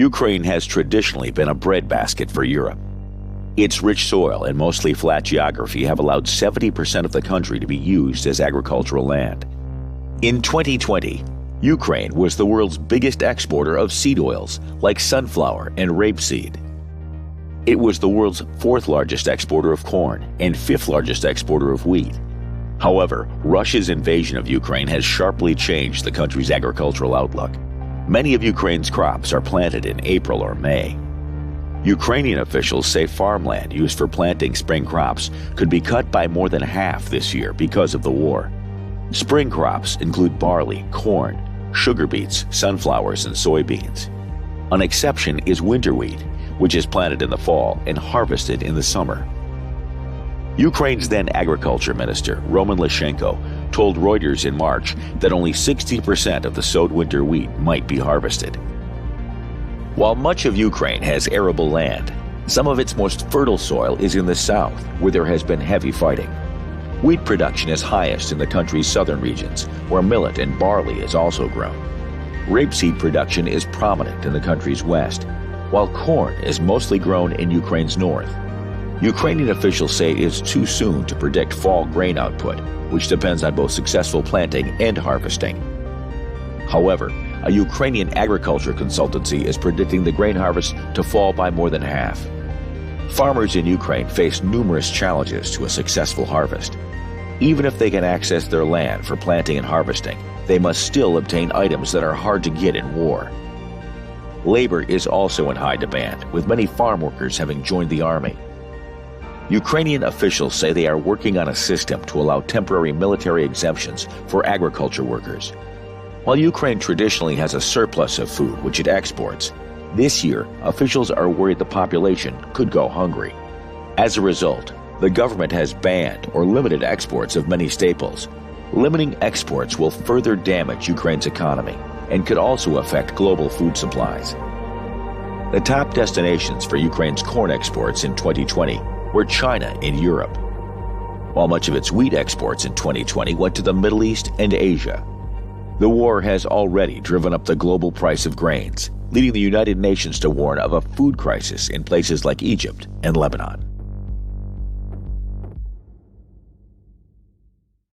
Ukraine has traditionally been a breadbasket for Europe. Its rich soil and mostly flat geography have allowed 70% of the country to be used as agricultural land. In 2020, Ukraine was the world's biggest exporter of seed oils like sunflower and rapeseed. It was the world's fourth largest exporter of corn and fifth largest exporter of wheat. However, Russia's invasion of Ukraine has sharply changed the country's agricultural outlook. Many of Ukraine's crops are planted in April or May. Ukrainian officials say farmland used for planting spring crops could be cut by more than half this year because of the war. Spring crops include barley, corn, sugar beets, sunflowers, and soybeans. An exception is winter wheat, which is planted in the fall and harvested in the summer. Ukraine's then agriculture minister, Roman Lyshenko, told Reuters in March that only 60% of the sowed winter wheat might be harvested. While much of Ukraine has arable land, some of its most fertile soil is in the south, where there has been heavy fighting. Wheat production is highest in the country's southern regions, where millet and barley is also grown. Rapeseed production is prominent in the country's west, while corn is mostly grown in Ukraine's north. Ukrainian officials say it is too soon to predict fall grain output, which depends on both successful planting and harvesting. However, a Ukrainian agriculture consultancy is predicting the grain harvest to fall by more than half. Farmers in Ukraine face numerous challenges to a successful harvest. Even if they can access their land for planting and harvesting, they must still obtain items that are hard to get in war. Labor is also in high demand, with many farm workers having joined the army. Ukrainian officials say they are working on a system to allow temporary military exemptions for agriculture workers. While Ukraine traditionally has a surplus of food which it exports, this year officials are worried the population could go hungry. As a result, the government has banned or limited exports of many staples. Limiting exports will further damage Ukraine's economy and could also affect global food supplies. The top destinations for Ukraine's corn exports in 2020 were China and Europe, while much of its wheat exports in 2020 went to the Middle East and Asia. The war has already driven up the global price of grains, leading the United Nations to warn of a food crisis in places like Egypt and Lebanon.